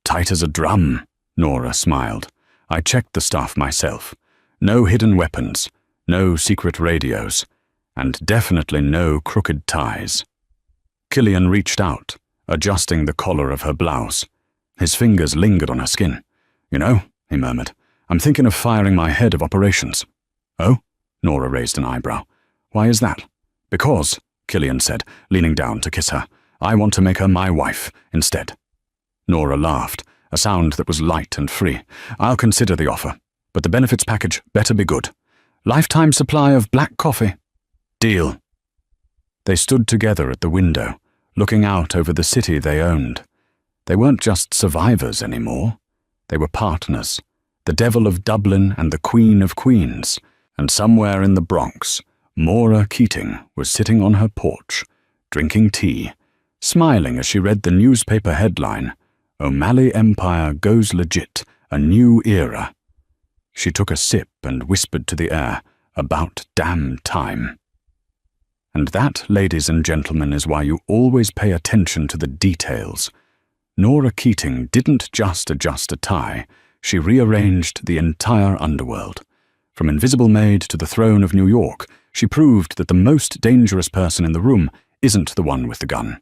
"Tight as a drum," Nora smiled. "I checked the stuff myself. No hidden weapons, no secret radios, and definitely no crooked ties." Cillian reached out, adjusting the collar of her blouse. His fingers lingered on her skin. "You know," he murmured, "I'm thinking of firing my head of operations." "Oh?" Nora raised an eyebrow. "Why is that?" "Because," Cillian said, leaning down to kiss her, "I want to make her my wife instead." Nora laughed, a sound that was light and free. "I'll consider the offer, but the benefits package better be good. Lifetime supply of black coffee." "Deal." They stood together at the window, looking out over the city they owned. They weren't just survivors anymore. They were partners, the Devil of Dublin and the Queen of Queens, and somewhere in the Bronx, Maura Keating was sitting on her porch, drinking tea, smiling as she read the newspaper headline, "O'Malley Empire Goes Legit, a New Era." She took a sip and whispered to the air, "About damn time." And that, ladies and gentlemen, is why you always pay attention to the details. Nora Keating didn't just adjust a tie, she rearranged the entire underworld. From Invisible Maid to the throne of New York, she proved that the most dangerous person in the room isn't the one with the gun.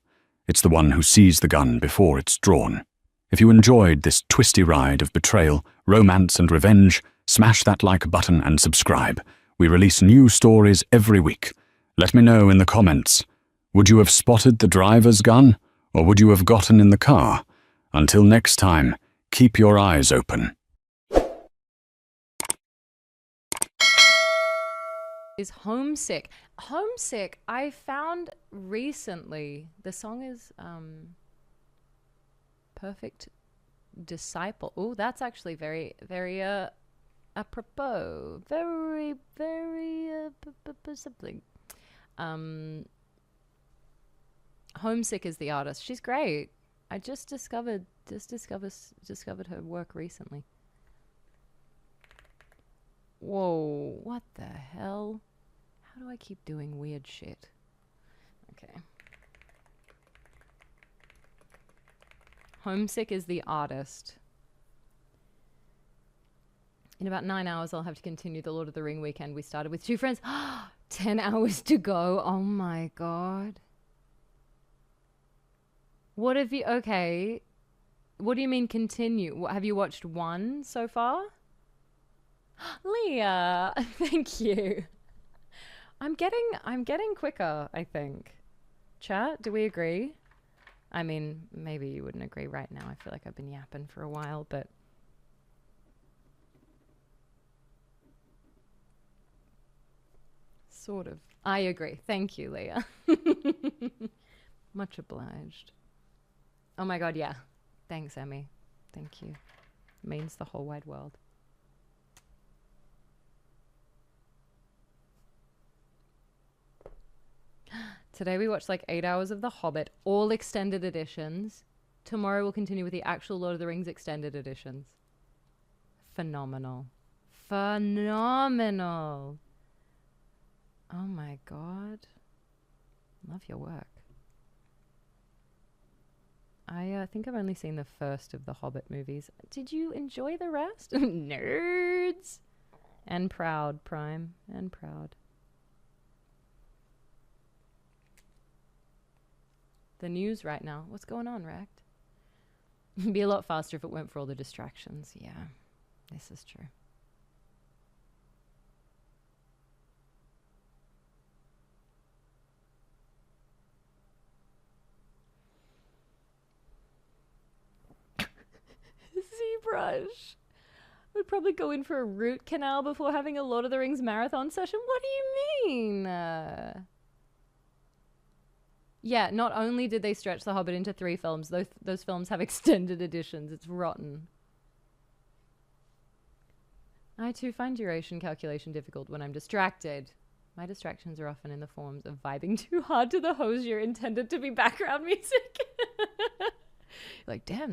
It's the one who sees the gun before it's drawn. If you enjoyed this twisty ride of betrayal, romance and revenge, smash that like button and subscribe. We release new stories every week. Let me know in the comments. Would you have spotted the driver's gun, or would you have gotten in the car? Until next time, keep your eyes open. Is Homesick. Homesick, I found recently. The song is Perfect Disciple. Oh, that's actually very, very apropos. Very, very something. Homesick is the artist. She's great. I just discovered her work recently. Whoa, what the hell? How do I keep doing weird shit? Okay. Homesick is the artist. In about 9 hours, I'll have to continue the Lord of the Ring weekend we started with 2 friends. 10 hours to go. Oh my God. What have you... Okay. What do you mean continue? What, have you watched 1 so far? Leah, thank you. I'm getting quicker, I think. Chat, do we agree? I mean, maybe you wouldn't agree right now. I feel like I've been yapping for a while, but... Sort of. I agree. Thank you, Leah. Much obliged. Oh my god, yeah. Thanks, Emmy. Thank you. Means the whole wide world. Today we watched like 8 hours of The Hobbit, all extended editions. Tomorrow we'll continue with the actual Lord of the Rings extended editions. Phenomenal. Phenomenal. Oh my god. Love your work. I think I've only seen the first of the Hobbit movies. Did you enjoy the rest? Nerds! And proud, Prime. And proud. The news right now. What's going on, Rect? It'd be a lot faster if it weren't for all the distractions. Yeah, this is true. ZBrush would probably go in for a root canal before having a Lord of the Rings marathon session. What do you mean? Yeah, not only did they stretch The Hobbit into 3 films, those films have extended editions. It's rotten. I too find duration calculation difficult when I'm distracted. My distractions are often in the forms of vibing too hard to the hosier intended to be background music. Like, damn, this